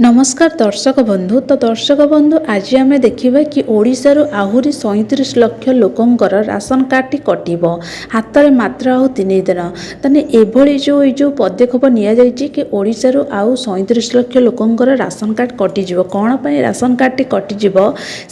नमस्कार दर्शक बंधु। तो दर्शक बंधु आज आम देखा कि ओडिशार आहुरी 37 लाख लोकंकर राशन कार्ड कटिब हाथ में मात्र आउ 3 दिन ताने एभली जो पदक्षेप नि कि ओडिशार आउ 37 लाख लोकंकर राशन कार्ड कटिजिव कौन पाई राशन कार्ड कटिजिव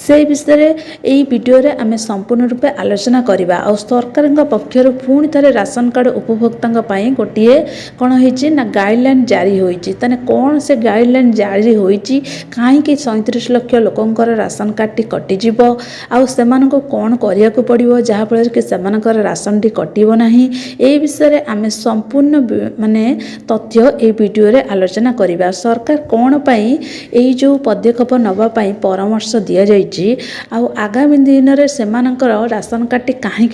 से विषय यही वीडियो रे आम संपूर्ण रूपे आलोचना करवा आ सरकार पक्षर पुणी थे राशन कार्ड उपभोक्ता गोटे कौन होती ना गाइडलाइन जारी होती ताने कौन से गाइडलाइन जारी होईची कहीं 37 लाख लोकंकर राशन कार्ड कटिजिव आउ सेमानंको कौन करिया को पड़िबो जहाँफल कि सेमानकर राशन टी कटिबो नाही ए विषय आम संपूर्ण माने तथ्य ए वीडियो रे आलोचना करिबा। सरकार कौन पाई एई जो पदक्षेप नबा पाई परामर्श दिया जायछि आउ आगामी दिन रे सेमानकर राशन कार्ड कहीं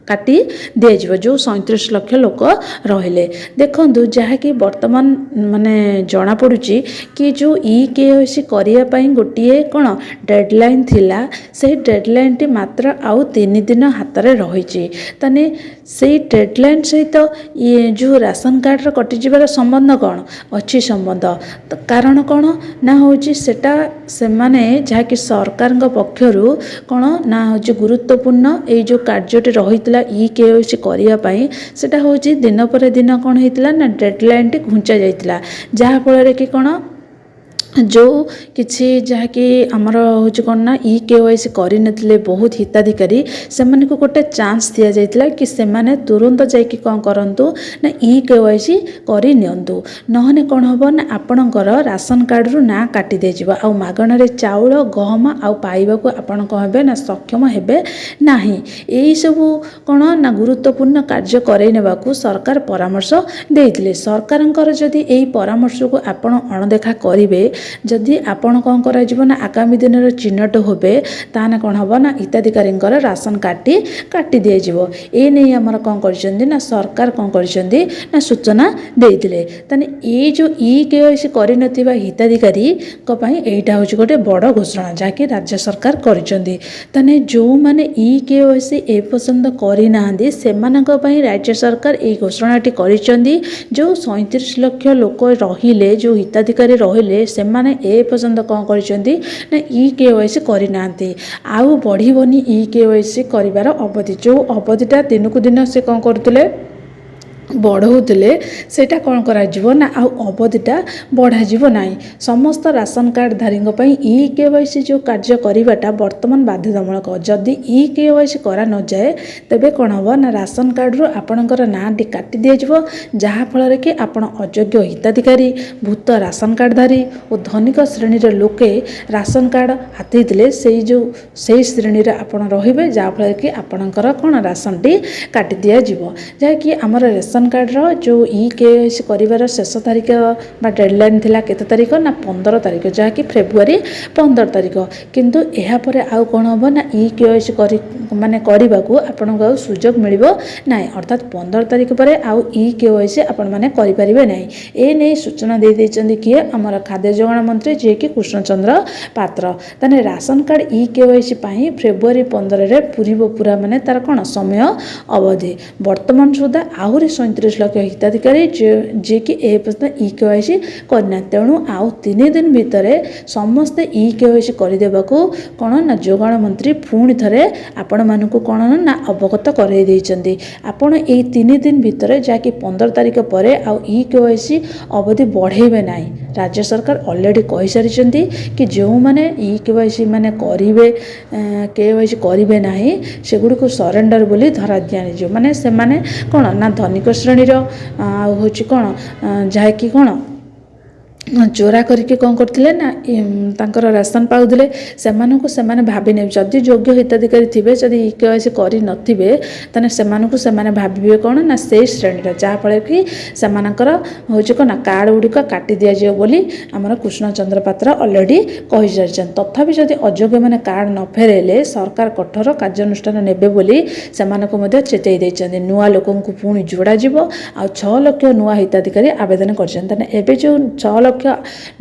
काटी दिज्व जो 37 लाख लोक रहिले देखु जहाँकि वर्तमान माने जना पड़ुची कि जो केवाईसी करिया पाई गोटे कौन डेडलाइन थिला से डेडलाइन टी मात्र आउ 3 दिन हाथ में रही ताने से डेडलाइन सहित ये जो राशन कार्ड कटिजार संबंध कौन अच्छी संबंध तो कारण कौन ना होची सेटा से माने जहाँकि सरकार पक्षरु कौन ना होची गुरुत्वपूर्ण ये जो कार्यटी रही केवाईसी करिया पाई सेटा होची दिन पर दिन कौन होता ना डेडलाइन टी घुंचा जाइतिला जहाँफल कि कौन जो किसी जहाँकि आमर हूँ कौन ना केवाईसी करनथिले बहुत हिताधिकारी से को गोटे चांस दि जाइतिला कि सेमाने तुरंत जाइए कौन करूँ ना केवाईसी करनियंतु नहने कौन हम ना आपणकर राशन कार्ड रु ना काटी देजिबा आ मागणार चाउल गहम आउ पाइबाकू आपण कौन हेबे ना सक्षम हेबे नाही एई सबु कौन ना गुरुत्वपूर्ण कार्य करई नेबाकू सरकार परामर्श देइतिले सरकारंकर जदि एई परामर्श को आपण अणदेखा करिवे जदि आपण कौन कर ना आगामी दिन चिन्हट होबे ताने कौन हम ना हिताधिकारी राशन कार्ड काटी दिज्व ए नहीं आमर कौन कर ना सरकार कौन कर सूचना देइतिले ताने ये जो केवाईसी करनथिबा हिताधिकारी एटा हूँ गोटे बड़ घोषणा जहाँकि राज्य सरकार करिसेंती ताने जो माने केवाईसी ए पर्यंत करना राज्य सरकार ये घोषणाटी करिसेंती जो 37 लाख लोक रहिले जो हिताधिकारी रहिले से माने ए पर्यंत कौन करछंती ना केवाईसी करना आउ बढ़िबनी केवाईसी करिवार अवधि जो अवधिटा दिनकू दिन से कौन करतले बढ़ाऊले सेटा कौन करा ना आउ अवधिटा बढ़ा ना समस्त राशन कार्ड धारी केवाईसी जो कार्य करवाटा वर्तमान बाध्यतामूलक जदि केवाईसी करा न जाए तेबे कौन हम ना राशन कार्ड रु आपणकर ना टी काटी दिज्व जहाँफल कि आपण अयोग्य हिताधिकारी भूत राशन कार्ड धारी और धनिक श्रेणी लोके राशन कार्ड हाथी से जो से श्रेणी आपण रे जहाँफल कि आपणकर कौन राशन टी काटी दिज्व जहाँकि आमर रेशन कार्ड रो जो केवाईसी करिवार शेष तारीख बा डेडलाइन थिला केते तारीख ना 15 तारीख जहाँकि फेब्रुआरी 15 तारीख किंतु एहा परे आउ कोन हो ना केवाईसी करी माने करबा को आपन को सुजोग मिलिबो नाही अर्थात 15 तारीख परे आउ केवाईसी आपन माने करि परिबे नाही ए नै सूचना दे दैचंदी कि हमर खाद्य जोगाण मंत्री जे कि कृष्णचंद्र पात्र तने राशन कार्ड केवाईसी पाई फेब्रुआरी 15 रे पूरा माने तार कोन समय अवधि वर्तमान सुधा आहुरी 37 लाख हिताधिकारी जे कि ए पर्यंत केवाईसी करना तेणु आउ 3 दिन भितर समस्ते केवाईसी करदेबाकू कौन ना जोगाण मंत्री पुणी थे आपण मानू कौन ना अवगत करई देइचंदी आपण ए 3 दिन भितर जाकि 15 तारीख पर आउ केवाईसी अवधि बढ़ेबे नाही राज्य सरकार ऑलरेडी कहि सारिचंदी कि जो माने केवाईसी माने करिवे केवाईसी करिवे नाही सेगुडी को सरेंडर बोली धरा दियानी जो माने से माने कौन ना धनिक श्रेणीर हूँ कौन जहाँकि कौन चोरा करके कौन करते ना तांकर राशन पाउले से भावी ने जदि योग्य हिताधिकारी थे जदि केवाईसी कर नथिबे से भावे कौन ना से श्रेणी जहाँफल कि सेमानकर हूँ कौन कार्ड गुड़िक काटी दिज्व बोली आमर कृष्णचंद्र पात्र ऑलरेडी कहि सारिछन तथापि जदि अयोग्य मैंने कार्ड न फेरेले सरकार कठोर कार्यानुष्ठान नेबे बोली सेमानकु मध्य चेतई देइछन्ति नुआ लोकंकु पुणी जोड़ा जिवो आ 6 लाख नुआ हिताधिकारी आवेदन करछन एबे जो 6 लाख ଲକ୍ଷ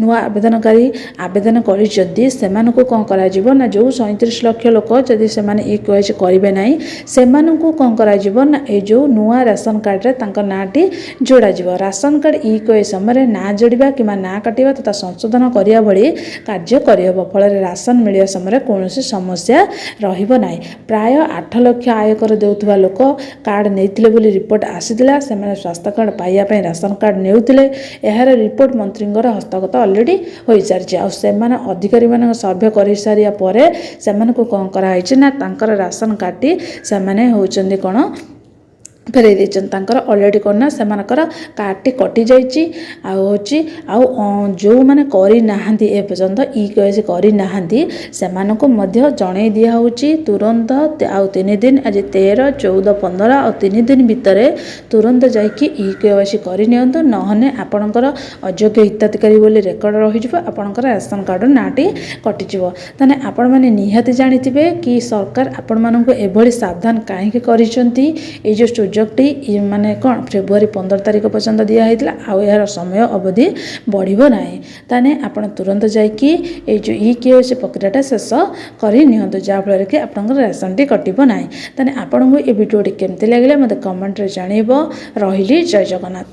ନୂଆ ଆବେଦନକାରୀ ଆବେଦନ କରିଛନ୍ତି ସେମାନଙ୍କୁ କ'ଣ କରାଯିବ ନା ଯେଉଁ 37 ଲକ୍ଷ ଲୋକ ଯଦି ସେମାନେ EKYC କରିବେ ନାହିଁ ସେମାନଙ୍କୁ କ'ଣ କରାଯିବ ନା ଏଇ ଯେଉଁ ନୂଆ ରାସନ କାର୍ଡ଼ରେ ତାଙ୍କ ନାଁଟି ଯୋଡ଼ାଯିବ। ରାସନ କାର୍ଡ଼ EKYC ସମୟରେ ନାଁ ଯୋଡ଼ିବା କିମ୍ବା ନାଁ କାଟିବା ତଥା ସଂଶୋଧନ କରିବା ଭଳି କାର୍ଯ୍ୟ କରିହେବ। ଫଳରେ ରାସନ ମିଳିବା ସମୟରେ କୌଣସି ସମସ୍ୟା ରହିବ ନାହିଁ। ପ୍ରାୟ 8 ଲକ୍ଷ ଆୟକର ଦେଉଥିବା ଲୋକ କାର୍ଡ଼ ନେଇଥିଲେ ବୋଲି ରିପୋର୍ଟ ଆସିଥିଲା। ସେମାନେ ସ୍ୱାସ୍ଥ୍ୟ କାର୍ଡ଼ ପାଇବା ପାଇଁ ରାସନ କାର୍ଡ଼ ନେଉଥିଲେ। ଏହାର ରିପୋର୍ଟ ମନ୍ତ୍ରୀଙ୍କର ହସ୍ତଗତ ଅଲରେଡ଼ି ହୋଇସାରିଛି। ଆଉ ସେମାନେ ଅଧିକାରୀମାନଙ୍କ ସର୍ଭେ କରିସାରିବା ପରେ ସେମାନଙ୍କୁ କ'ଣ କରାହେଇଛି ନା ତାଙ୍କର ରାସନ କାର୍ଡ଼ଟି ସେମାନେ ହେଉଛନ୍ତି କ'ଣ ଫେରାଇ ଦେଇଛନ୍ତି। ତାଙ୍କର ଅଲରେଡ଼ି କ'ଣ ନା ସେମାନଙ୍କର କାର୍ଡ଼ଟି କଟିଯାଇଛି। ଆଉ ଯେଉଁମାନେ କରିନାହାନ୍ତି ଏ ପର୍ଯ୍ୟନ୍ତ EKYC କରିନାହାନ୍ତି ସେମାନଙ୍କୁ ମଧ୍ୟ ଜଣାଇ ଦିଆହେଉଛି ତୁରନ୍ତ ଆଉ 3 ଦିନ ଆଜି 13, 14, 15 ଆଉ 3 ଦିନ ଭିତରେ ତୁରନ୍ତ ଯାଇକି EKYC କରିନିଅନ୍ତୁ। ନହେଲେ ଆପଣଙ୍କର ଅଯୋଗ୍ୟ ହିତାଧିକାରୀ ବୋଲି ରେକର୍ଡ଼ ରହିଯିବ, ଆପଣଙ୍କର ରାସନ କାର୍ଡ଼ର ନାଁଟି କଟିଯିବ। ତାହେଲେ ଆପଣମାନେ ନିହାତି ଜାଣିଥିବେ କି ସରକାର ଆପଣମାନଙ୍କୁ ଏଭଳି ସାବଧାନ କାହିଁକି କରିଛନ୍ତି। ଏଇ ଯେଉଁ ସୁଯୋଗଟି ମାନେ କ'ଣ ଫେବୃଆରୀ 15 ତାରିଖ ପର୍ଯ୍ୟନ୍ତ ଦିଆହେଇଥିଲା ଆଉ ଏହାର ସମୟ ଅବଧି ବଢ଼ିବ ନାହିଁ। ତାହେଲେ ଆପଣ ତୁରନ୍ତ ଯାଇକି ଏଇ ଯେଉଁ EKYC ପ୍ରକ୍ରିୟାଟା ଶେଷ କରି ନିଅନ୍ତୁ, ଯାହାଫଳରେ କି ଆପଣଙ୍କର ରାସନଟି କଟିବ ନାହିଁ। ତାହେଲେ ଆପଣଙ୍କୁ ଏ ଭିଡ଼ିଓଟି କେମିତି ଲାଗିଲା ମୋତେ କମେଣ୍ଟରେ ଜଣାଇବ। ରହିଲି, ଜୟ ଜଗନ୍ନାଥ।